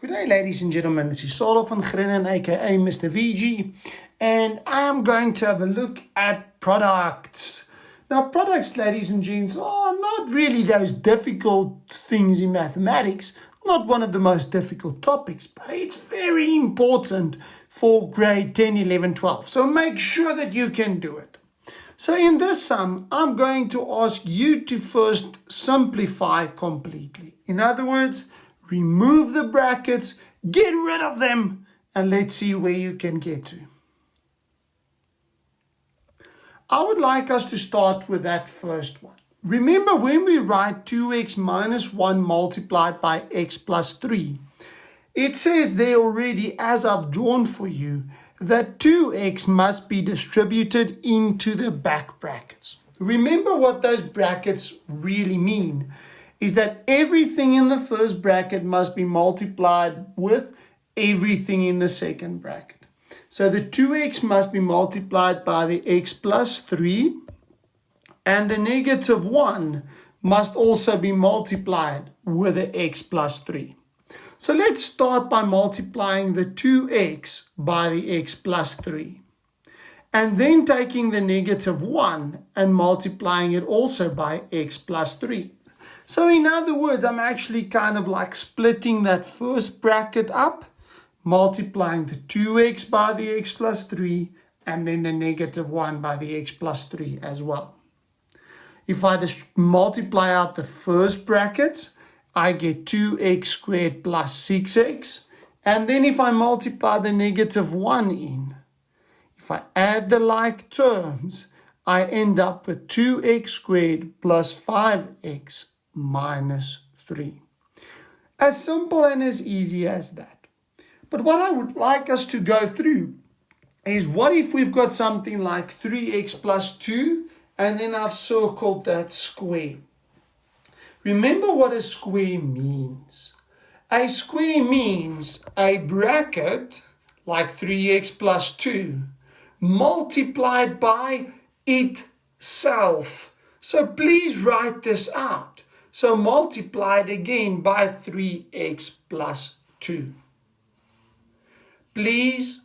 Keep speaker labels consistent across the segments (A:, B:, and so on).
A: Good day, ladies and gentlemen. This is Solo van Grennen, aka Mr. VG, and I am going to have a look at products. Now, products, ladies and gents, are not really those difficult things in mathematics, not one of the most difficult topics, but it's very important for grade 10, 11, 12. So make sure that you can do it. So in this sum, I'm going to ask you to first simplify completely. In other words, remove the brackets, get rid of them, and let's see where you can get to. I would like us to start with that first one. Remember, when we write 2x minus 1 multiplied by x plus 3, it says there already, as I've drawn for you, that 2x must be distributed into the back brackets. Remember what those brackets really mean is that everything in the first bracket must be multiplied with everything in the second bracket. So the 2x must be multiplied by the x plus 3, and the negative 1 must also be multiplied with the x plus 3. So let's start by multiplying the 2x by the x plus 3. And then taking the negative 1 and multiplying it also by x plus 3. So in other words, I'm actually kind of like splitting that first bracket up, multiplying the 2x by the x plus 3, and then the negative 1 by the x plus 3 as well. If I just multiply out the first brackets, I get 2x squared plus 6x. And then if I multiply the negative 1 in, if I add the like terms, I end up with 2x squared plus 5x minus 3. As simple and as easy as that. But what I would like us to go through is, what if we've got something like 3x plus 2 and then I've circled that square? Remember what a square means. A square means a bracket like 3x plus 2 multiplied by itself. So please write this out. So multiplied again by 3x plus 2. Please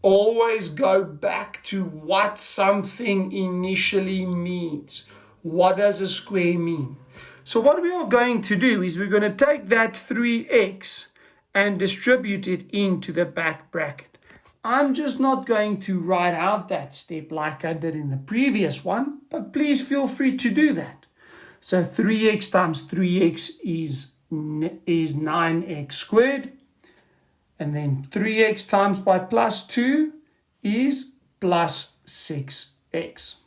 A: always go back to what something initially means. What does a square mean? So what we are going to do is we're going to take that 3x and distribute it into the back bracket. I'm just not going to write out that step like I did in the previous one, but please feel free to do that. So 3x times 3x is 9x squared. And then 3x times by plus 2 is plus 6x.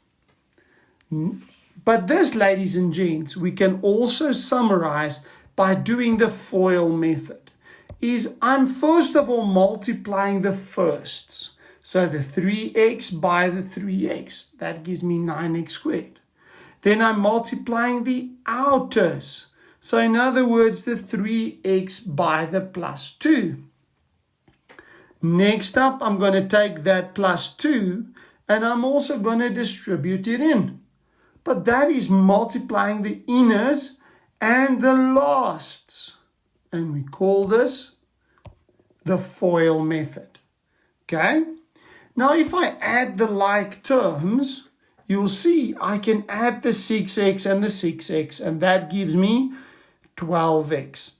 A: But this, ladies and gents, we can also summarize by doing the FOIL method. I'm first of all multiplying the firsts. So the 3x by the 3x, that gives me 9x squared. Then I'm multiplying the outers. So in other words, the 3x by the plus 2. Next up, I'm going to take that plus 2 and I'm also going to distribute it in. But that is multiplying the inners and the lasts. And we call this the FOIL method. Okay? Now if I add the like terms, you'll see I can add the 6x and the 6x, and that gives me 12x.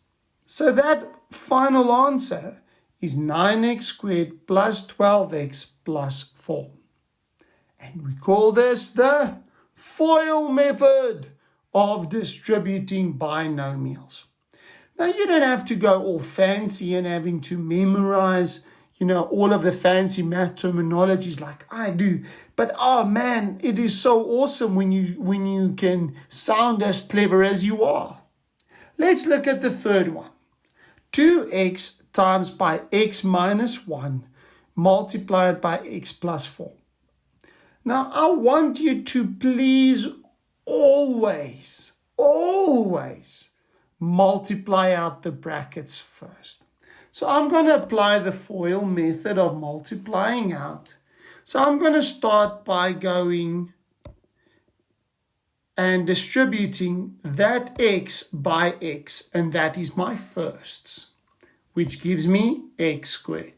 A: So that final answer is 9x squared plus 12x plus 4. And we call this the FOIL method of distributing binomials. Now you don't have to go all fancy and having to memorize, all of the fancy math terminologies like I do. But oh man, it is so awesome when you can sound as clever as you are. Let's look at the third one. 2x times by x minus 1 multiplied by x plus 4. Now I want you to please always multiply out the brackets first. So I'm going to apply the FOIL method of multiplying out. So I'm going to start by going and distributing that x by x, and that is my firsts. which gives me x squared.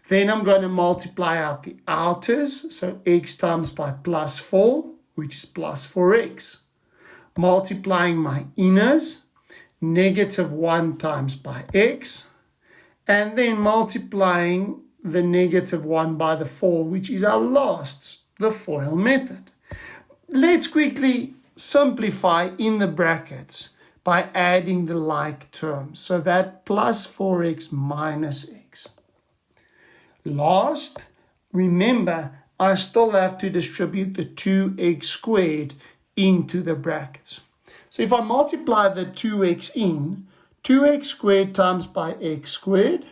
A: Then I'm going to multiply out the outers, so x times by plus 4, which is plus 4x. Multiplying my inners, negative 1 times by x, and then multiplying the negative 1 by the 4, which is our last, the FOIL method. Let's quickly simplify in the brackets by adding the like terms. So that plus 4x minus x. Last, remember, I still have to distribute the 2x squared into the brackets. So if I multiply the 2x in, 2x squared times by x squared,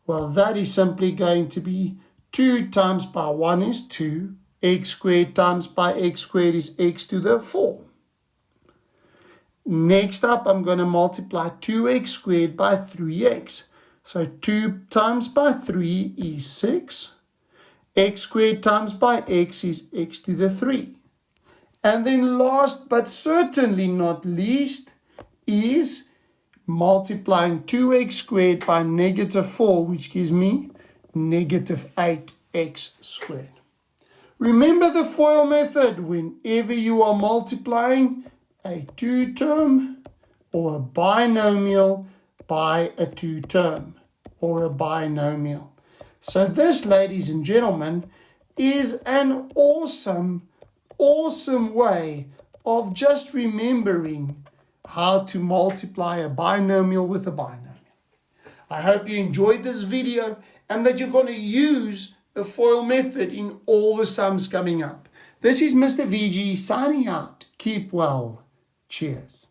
A: well, that is simply going to be 2 times by 1 is 2. X squared times by x squared is x to the 4. Next up, I'm going to multiply 2x squared by 3x. So 2 times by 3 is 6. X squared times by x is x to the 3. And then last but certainly not least is multiplying 2x squared by negative 4, which gives me negative 8x squared. Remember the FOIL method. Whenever you are multiplying a 2-term or a binomial by a 2-term or a binomial. So this, ladies and gentlemen, is an awesome way of just remembering how to multiply a binomial with a binomial. I hope you enjoyed this video and that you're going to use the FOIL method in all the sums coming up. This is Mr. VG signing out. Keep well. Cheers.